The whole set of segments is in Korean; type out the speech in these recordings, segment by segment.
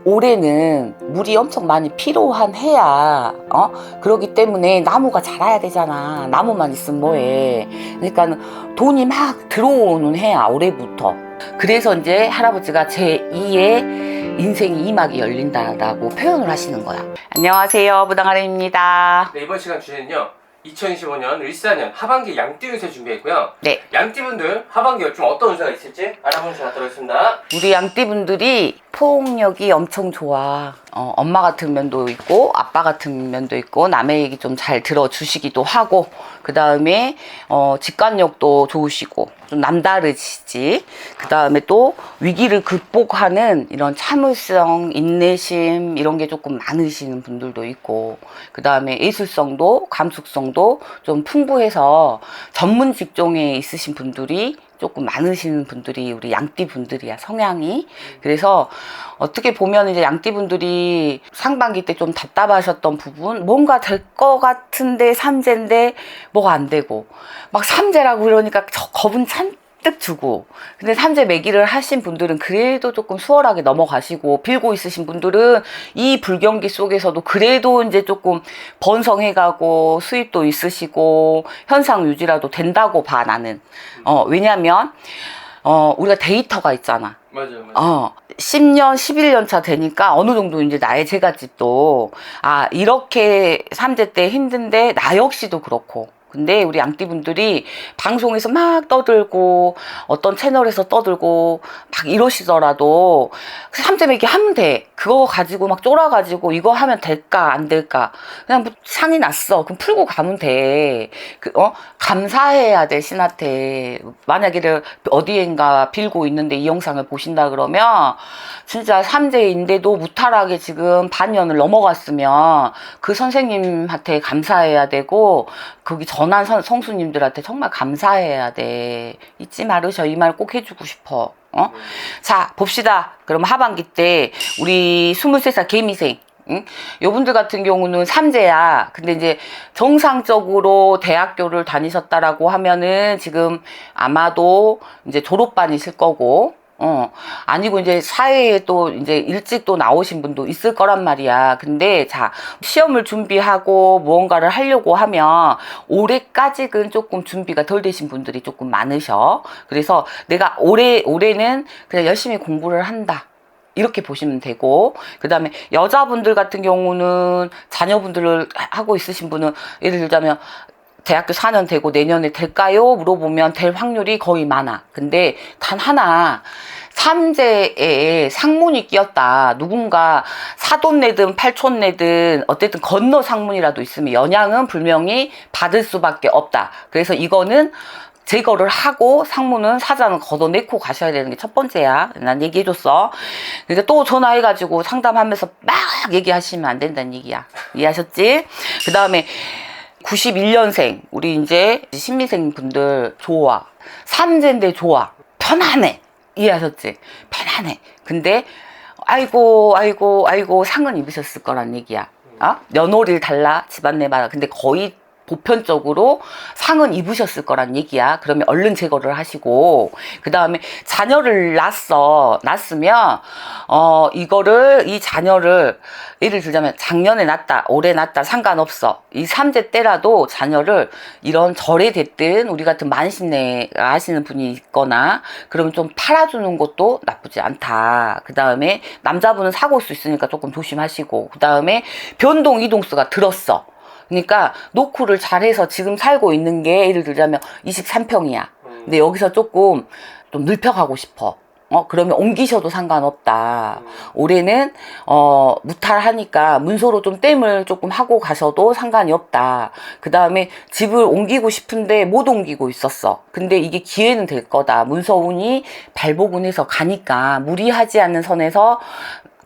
올해는 물이 엄청 많이 필요한 해야 그렇기 때문에 나무가 자라야 되잖아. 나무만 있으면 뭐해. 그러니까 돈이 막 들어오는 해야 올해부터. 그래서 이제 할아버지가 제2의 인생의 이막이 열린다라고 표현을 하시는 거야. 안녕하세요, 무당아름입니다. 네, 이번 시간 주제는요 2025년 을사년 하반기 양띠 운세 준비했고요. 네, 양띠분들 하반기에 좀 어떤 운세가 있을지 알아보는 시간 들어있습니다. 우리 양띠분들이 포옹력이 엄청 좋아. 엄마 같은 면도 있고 아빠 같은 면도 있고 남의 얘기 좀 잘 들어주시기도 하고, 그 다음에 직관력도 좋으시고 좀 남다르시지. 그 다음에 또 위기를 극복하는 이런 참을성, 인내심 이런 게 조금 많으시는 분들도 있고, 그 다음에 예술성도 감수성도 좀 풍부해서 전문 직종에 있으신 분들이 조금 많으시는 분들이 우리 양띠 분들이야, 성향이. 그래서 어떻게 보면 이제 양띠 분들이 상반기 때 좀 답답하셨던 부분, 뭔가 될 것 같은데 삼재인데 뭐가 안 되고, 막 삼재라고 그러니까 겁은 잔뜩 주고, 근데 삼재 매기를 하신 분들은 그래도 조금 수월하게 넘어가시고, 빌고 있으신 분들은 이 불경기 속에서도 그래도 이제 조금 번성해가고 수입도 있으시고 현상 유지라도 된다고 봐, 나는. 왜냐면 우리가 데이터가 있잖아. 맞아요. 10년, 11년 차 되니까 어느 정도 이제 나의 제갓집도, 이렇게 삼재 때 힘든데 나 역시도 그렇고. 근데 우리 양띠분들이 방송에서 막 떠들고 어떤 채널에서 떠들고 막 이러시더라도 삼재 매기 하면 돼. 그거 가지고 막 쫄아가지고 이거 하면 될까 안 될까, 그냥 뭐 상이 났어 그럼 풀고 가면 돼. 감사해야 돼, 신한테. 만약에 어디엔가 빌고 있는데 이 영상을 보신다 그러면 진짜 삼재인데도 무탈하게 지금 반년을 넘어갔으면 그 선생님한테 감사해야 되고, 거기 전한 성수님들한테 정말 감사해야 돼. 잊지 말으셔. 이 말 꼭 해주고 싶어. 자, 봅시다. 그럼 하반기 때 우리 23살 개미생, 요분들 같은 경우는 삼재야. 근데 이제 정상적으로 대학교를 다니셨다라고 하면은 지금 아마도 이제 졸업반이실 거고, 아니고 이제 사회에 또 이제 일찍 또 나오신 분도 있을 거란 말이야. 근데 자, 시험을 준비하고 무언가를 하려고 하면 올해까지는 조금 준비가 덜 되신 분들이 조금 많으셔. 그래서 내가 올해는 그냥 열심히 공부를 한다, 이렇게 보시면 되고, 그 다음에 여자분들 같은 경우는 자녀분들을 하고 있으신 분은 예를 들자면 대학교 4년 되고 내년에 될까요? 물어보면 될 확률이 거의 많아. 근데 단 하나, 삼재에 상문이 끼었다. 누군가 사돈 내든 팔촌 내든 어쨌든 건너 상문이라도 있으면 영향은 분명히 받을 수밖에 없다. 그래서 이거는 제거를 하고 상문은 사장은 걷어내고 가셔야 되는 게 첫 번째야. 난 얘기해줬어. 그러니까 또 전화해가지고 상담하면서 막 얘기하시면 안 된다는 얘기야. 이해하셨지? 그 다음에 91년생 우리 이제 신미생 분들 좋아. 삼재인데 좋아. 편안해. 이해하셨지? 편안해. 근데 아이고 상은 입으셨을 거란 얘기야. 연월일 달라, 집안내마다. 근데 거의 보편적으로 상은 입으셨을 거란 얘기야. 그러면 얼른 제거를 하시고, 그 다음에 자녀를 낳았으면 이 자녀를 예를 들자면 작년에 낳았다, 올해 낳았다 상관없어. 이 삼재 때라도 자녀를 이런 절에 됐든 우리 같은 만신내 하시는 분이 있거나 그러면 좀 팔아주는 것도 나쁘지 않다. 그 다음에 남자분은 사고 올 수 있으니까 조금 조심하시고, 그 다음에 변동 이동수가 들었어. 그러니까 노크를 잘해서 지금 살고 있는 게 예를 들자면 23평이야. 근데 여기서 조금 좀 늙혀가고 싶어. 그러면 옮기셔도 상관없다. 올해는 무탈하니까 문서로 좀 땜을 조금 하고 가셔도 상관이 없다. 그 다음에 집을 옮기고 싶은데 못 옮기고 있었어. 근데 이게 기회는 될 거다. 문서운이 발복운해서 가니까 무리하지 않는 선에서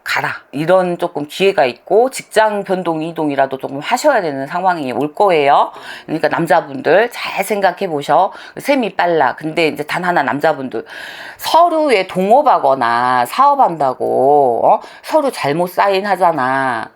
가라. 이런 조금 기회가 있고, 직장 변동 이동이라도 조금 하셔야 되는 상황이 올 거예요. 그러니까 남자분들 잘 생각해 보셔. 셈이 빨라. 근데 이제 단 하나, 남자분들 서류에 동업하거나 사업한다고 서류 잘못 사인하잖아.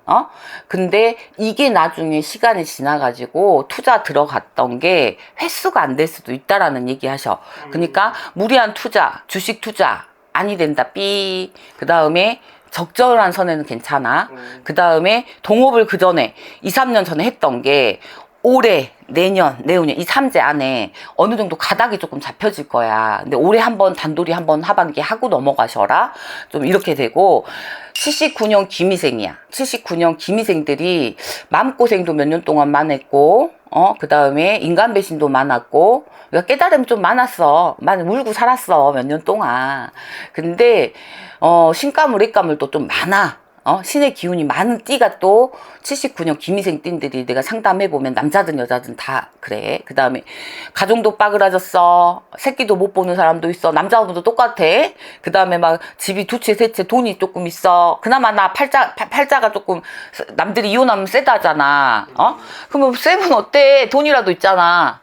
근데 이게 나중에 시간이 지나가지고 투자 들어갔던 게 회수가 안 될 수도 있다라는 얘기 하셔. 그러니까 무리한 투자, 주식 투자 아니 된다. 삐. 그 다음에 적절한 선에는 괜찮아. 그 다음에 동업을 그 전에 2, 3년 전에 했던 게 올해, 내년, 내후년 이 3재 안에 어느 정도 가닥이 조금 잡혀질 거야. 근데 올해 한번 단돌이 한번 하반기 하고 넘어가셔라. 좀 이렇게 되고 79년 기미생이야. 79년 기미생들이 마음고생도 몇 년 동안 했고 그 다음에 인간 배신도 많았고 그러니까 깨달음이 좀 많았어. 많이 울고 살았어. 몇 년 동안. 근데 신가물, 액가물도 좀 많아. 신의 기운이 많은 띠가 또 79년 기미생 띠들이 내가 상담해보면 남자든 여자든 다 그래. 그 다음에 가정도 빠그라졌어. 새끼도 못 보는 사람도 있어. 남자분도 똑같아. 그 다음에 막 집이 두 채, 세 채 돈이 조금 있어. 그나마 나 팔자가 조금 남들이 이혼하면 세다잖아. 그러면 쌤은 어때? 돈이라도 있잖아.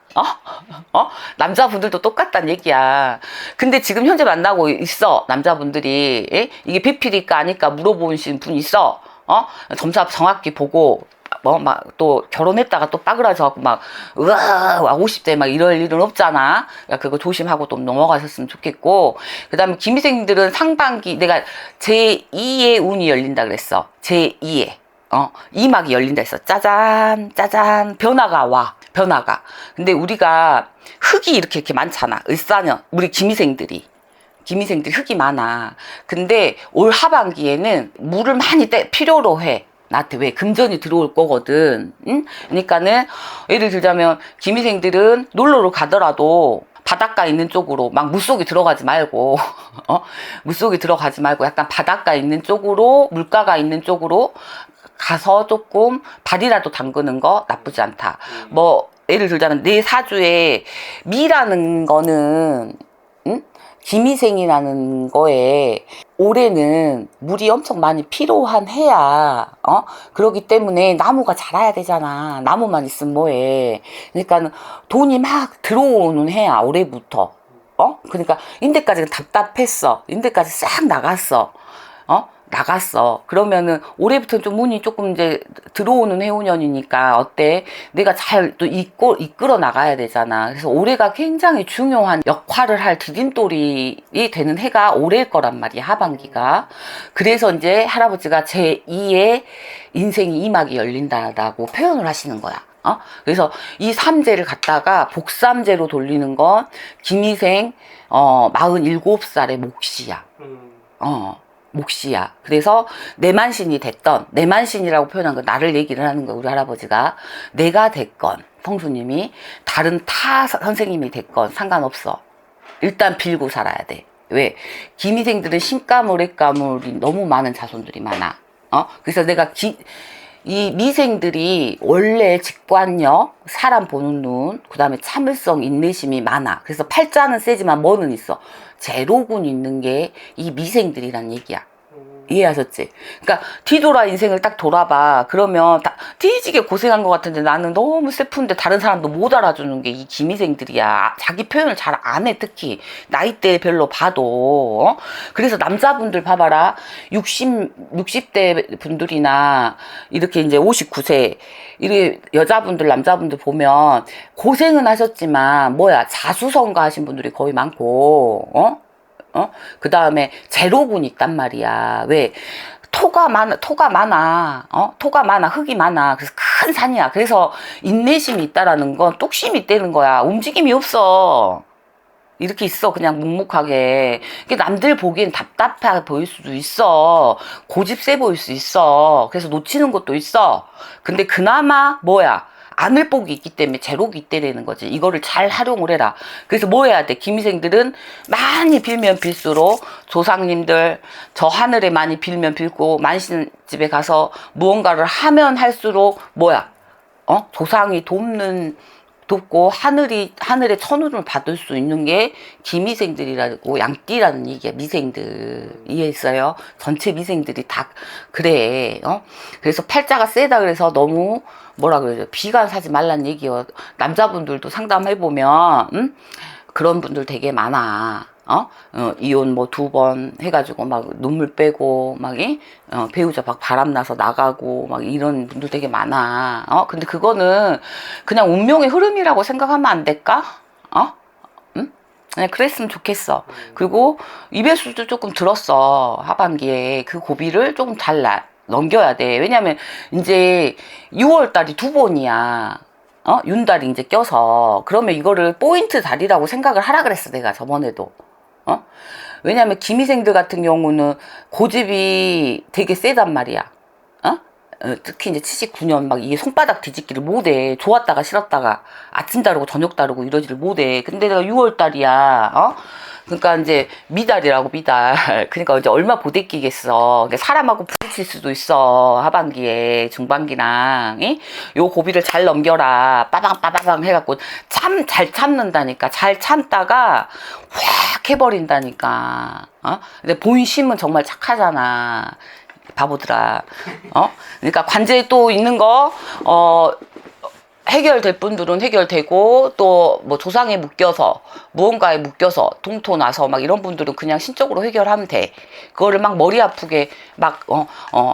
남자분들도 똑같단 얘기야. 근데 지금 현재 만나고 있어. 남자분들이. 예? 이게 배필일까 아닐까 물어보신 분 있어. 점사 정확히 보고 막 또 결혼했다가 또 빠그라져갖고 막 50대 막 이럴 일은 없잖아. 그러니까 그거 조심하고 좀 넘어가셨으면 좋겠고. 그 다음에 기미생들은 상반기 내가 제2의 운이 열린다 그랬어. 제2의 2막이 열린다 했어. 짜잔 짜잔 변화가 와. 변화가. 근데 우리가 흙이 이렇게 많잖아. 을사년 우리 기미생들이 흙이 많아. 근데 올 하반기에는 물을 많이 필요로 해. 나한테 왜 금전이 들어올 거거든. 응? 그러니까는 예를 들자면 기미생들은 놀러를 가더라도 바닷가 있는 쪽으로 막 물속에 들어가지 말고 물속에 들어가지 말고 약간 바닷가 있는 쪽으로 물가가 있는 쪽으로 가서 조금 발이라도 담그는 거 나쁘지 않다. 뭐 예를 들자면 내 사주에 미라는 거는 기미생이라는 거에 올해는 물이 엄청 많이 필요한 해야 그러기 때문에 나무가 자라야 되잖아. 나무만 있으면 뭐해. 그러니까 돈이 막 들어오는 해야 올해부터. 그러니까 인대까지는 답답했어. 인대까지 싹 나갔어. 그러면은 올해부터는 좀 운이 조금 이제 들어오는 해운년이니까 어때? 내가 잘 또 이끌어 나가야 되잖아. 그래서 올해가 굉장히 중요한 역할을 할 디딤돌이 되는 해가 올해일 거란 말이야, 하반기가. 그래서 이제 할아버지가 제2의 인생이 2막이 열린다라고 표현을 하시는 거야. 그래서 이 3재를 갖다가 복삼재로 돌리는 건 기미생 47살의 몫이야. 몫이야. 그래서 내만신이 됐던, 내만신이라고 표현한 거 나를 얘기를 하는 거 우리 할아버지가. 내가 됐건 성수님이 다른 타 선생님이 됐건 상관없어. 일단 빌고 살아야 돼. 왜? 기미생들은 신가물, 액가물이 너무 많은 자손들이 많아. 그래서 내가 이 미생들이 원래 직관력, 사람 보는 눈, 그 다음에 참을성, 인내심이 많아. 그래서 팔자는 세지만 뭐는 있어. 제로군 있는 게 이 미생들이란 얘기야. 이해하셨지? 그러니까 뒤돌아 인생을 딱 돌아봐. 그러면 뒤지게 고생한 것 같은데 나는 너무 슬픈데 다른 사람도 못 알아주는 게 이 기미생들이야. 자기 표현을 잘 안 해. 특히 나이대 별로 봐도. 그래서 남자분들 봐봐라. 60대 분들이나 이렇게 이제 59세 이렇게 여자분들 남자분들 보면 고생은 하셨지만 자수성가 하신 분들이 거의 많고 그 다음에 제로군 있단 말이야. 왜? 토가 많아, 흙이 많아. 그래서 큰 산이야. 그래서 인내심이 있다라는 건 뚝심이 있다는 거야. 움직임이 없어. 이렇게 있어. 그냥 묵묵하게. 남들 보기엔 답답해 보일 수도 있어. 고집 세 보일 수 있어. 그래서 놓치는 것도 있어. 근데 그나마 아늘복이 있기 때문에 제록이 있다는 거지. 이거를 잘 활용을 해라. 그래서 뭐 해야 돼? 기미생들은 많이 빌면 빌수록 조상님들 저 하늘에 많이 빌면 빌고 만신집에 가서 무언가를 하면 할수록 조상이 돕고 하늘의 천운을 받을 수 있는 게 기미생들이라고 양띠라는 얘기야. 미생들 이해했어요? 전체 미생들이 다 그래. 그래서 팔자가 세다 그래서 너무 그러죠? 비관 사지 말란 얘기요. 남자분들도 상담해보면 그런 분들 되게 많아. 이혼 2번 해가지고 막 눈물 빼고 배우자 막 바람나서 나가고 막 이런 분들 되게 많아. 근데 그거는 그냥 운명의 흐름이라고 생각하면 안 될까? 응? 그냥 그랬으면 좋겠어. 그리고 입에서도 조금 들었어. 하반기에 그 고비를 조금 잘 넘겨야 돼. 왜냐면 이제 6월 달이 2번이야. 윤달이 이제 껴서. 그러면 이거를 포인트 달이라고 생각을 하라 그랬어. 내가 저번에도. 왜냐면 기미생들 같은 경우는 고집이 되게 세단 말이야. 특히 이제 79년 막 이게 손바닥 뒤집기를 못해. 좋았다가 싫었다가 아침 다르고 저녁 다르고 이러지를 못해. 근데 내가 6월 달이야. 그러니까 이제 미달이라고 미달. 그러니까 이제 얼마 못 애끼겠어. 그러니까 사람하고 부딪힐 수도 있어. 하반기에 중반기랑 요 고비를 잘 넘겨라. 빠방빠방 해갖고 잘 참는다니까. 잘 참다가 확 해버린다니까. 근데 본심은 정말 착하잖아. 바보들아. 그러니까 관제에 또 있는 거, 해결될 분들은 해결되고, 또 뭐 조상에 묶여서, 무언가에 묶여서, 동토 나서 막 이런 분들은 그냥 신적으로 해결하면 돼. 그거를 막 머리 아프게 막,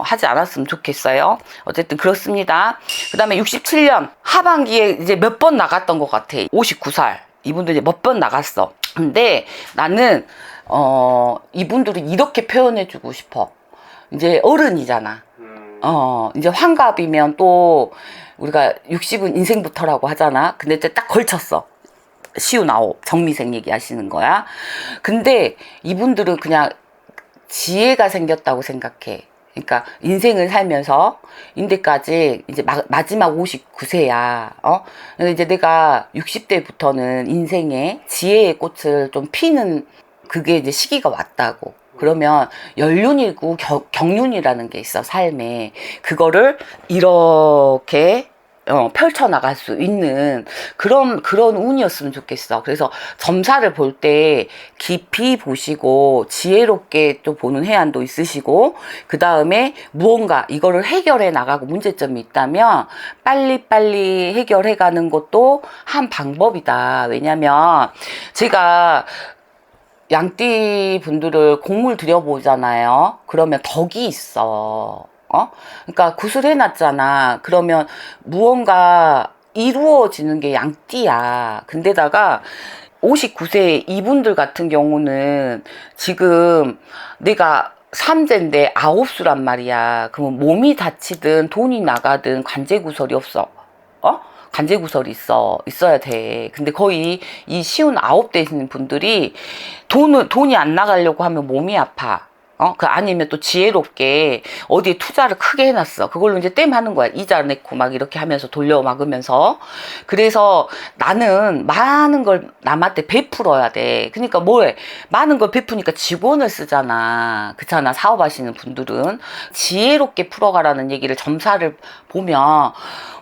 하지 않았으면 좋겠어요. 어쨌든 그렇습니다. 그 다음에 67년 하반기에 이제 몇 번 나갔던 것 같아. 59살. 이분들 이제 몇 번 나갔어. 근데 나는, 이분들은 이렇게 표현해주고 싶어. 이제 어른이잖아. 이제 환갑이면 또 우리가 60은 인생부터라고 하잖아. 근데 이제 딱 걸쳤어. 59 정미생 얘기 하시는 거야. 근데 이분들은 그냥 지혜가 생겼다고 생각해. 그러니까 인생을 살면서 인대까지 이제 마지막 59세야. 근데 이제 내가 60대부터는 인생에 지혜의 꽃을 좀 피는 그게 이제 시기가 왔다고. 그러면 연륜이고 경륜이라는 게 있어, 삶에. 그거를 이렇게 펼쳐나갈 수 있는 그런 운이었으면 좋겠어. 그래서 점사를 볼 때 깊이 보시고 지혜롭게 또 보는 해안도 있으시고, 그 다음에 무언가 이거를 해결해 나가고 문제점이 있다면 빨리빨리 해결해 가는 것도 한 방법이다. 왜냐면 제가 양띠 분들을 공을 들여보잖아요. 그러면 덕이 있어. 그러니까 굿을 해놨잖아. 그러면 무언가 이루어지는 게 양띠야. 근데다가 59세 이분들 같은 경우는 지금 내가 삼재인데 9수란 말이야. 그러면 몸이 다치든 돈이 나가든 관제구설이 없어. 관제구설이 있어야 돼. 근데 거의 이 쉬운 9대 있는 분들이 돈이 안 나가려고 하면 몸이 아파. 아니면 또 지혜롭게 어디에 투자를 크게 해놨어. 그걸로 이제 땜하는 거야. 이자 내고 막 이렇게 하면서 돌려막으면서. 그래서 나는 많은 걸 남한테 베풀어야 돼. 그러니까 뭐해? 많은 걸 베푸니까 직원을 쓰잖아. 그렇잖아. 사업하시는 분들은. 지혜롭게 풀어가라는 얘기를 점사를 보면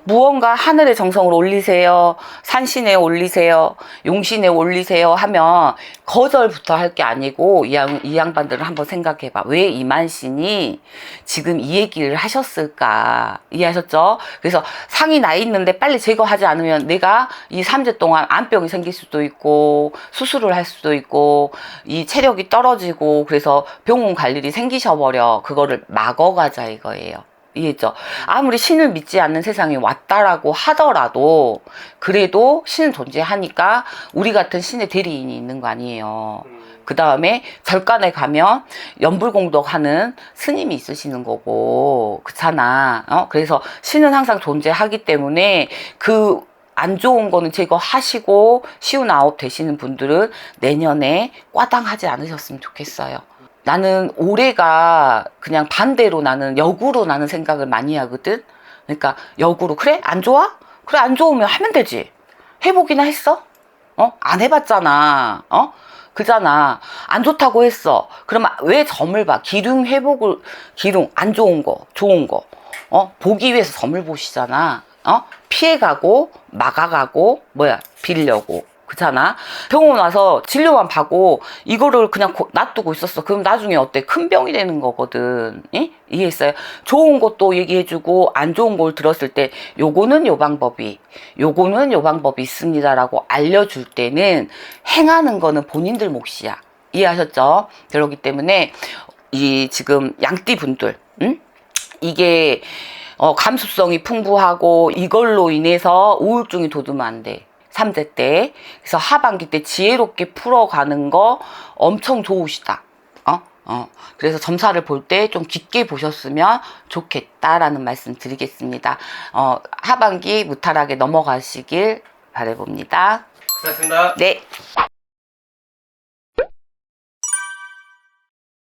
무언가 하늘의 정성을 올리세요. 산신에 올리세요. 용신에 올리세요 하면 거절부터 할 게 아니고 이 양반들은 한번 생각해봐. 왜 이만신이 지금 이 얘기를 하셨을까? 이해하셨죠? 그래서 상이 나 있는데 빨리 제거하지 않으면 내가 이 3주 동안 암병이 생길 수도 있고 수술을 할 수도 있고 이 체력이 떨어지고 그래서 병원 갈 일이 생기셔버려. 그거를 막어가자 이거예요. 이해했죠? 아무리 신을 믿지 않는 세상에 왔다라고 하더라도 그래도 신은 존재하니까 우리 같은 신의 대리인이 있는 거 아니에요. 그 다음에 절간에 가면 연불공덕하는 스님이 있으시는 거고 그렇잖아. 그래서 신은 항상 존재하기 때문에 그 안 좋은 거는 제거하시고 쉬운 9 되시는 분들은 내년에 꽈당하지 않으셨으면 좋겠어요. 나는 올해가 그냥 반대로 나는 역으로 나는 생각을 많이 하거든. 그러니까 역으로 그래? 안 좋아? 그래 안 좋으면 하면 되지. 해보기나 했어? 안 해봤잖아. 그잖아. 안 좋다고 했어. 그러면 왜 점을 봐? 기둥 안 좋은 거, 좋은 거. 보기 위해서 점을 보시잖아. 피해가고, 막아가고, 빌려고. 그렇잖아. 병원 와서 진료만 받고 이거를 그냥 놔두고 있었어. 그럼 나중에 어때? 큰 병이 되는 거거든. 이해했어요? 좋은 것도 얘기해주고 안 좋은 걸 들었을 때 요거는 요 방법이 있습니다라고 알려줄 때는 행하는 거는 본인들 몫이야. 이해하셨죠? 그렇기 때문에 이 지금 양띠 분들 이게 감수성이 풍부하고 이걸로 인해서 우울증이 돋으면 안 돼. 삼재 때. 그래서 하반기 때 지혜롭게 풀어가는 거 엄청 좋으시다. 그래서 점사를 볼 때 좀 깊게 보셨으면 좋겠다라는 말씀 드리겠습니다. 하반기 무탈하게 넘어가시길 바라봅니다. 고맙습니다. 네.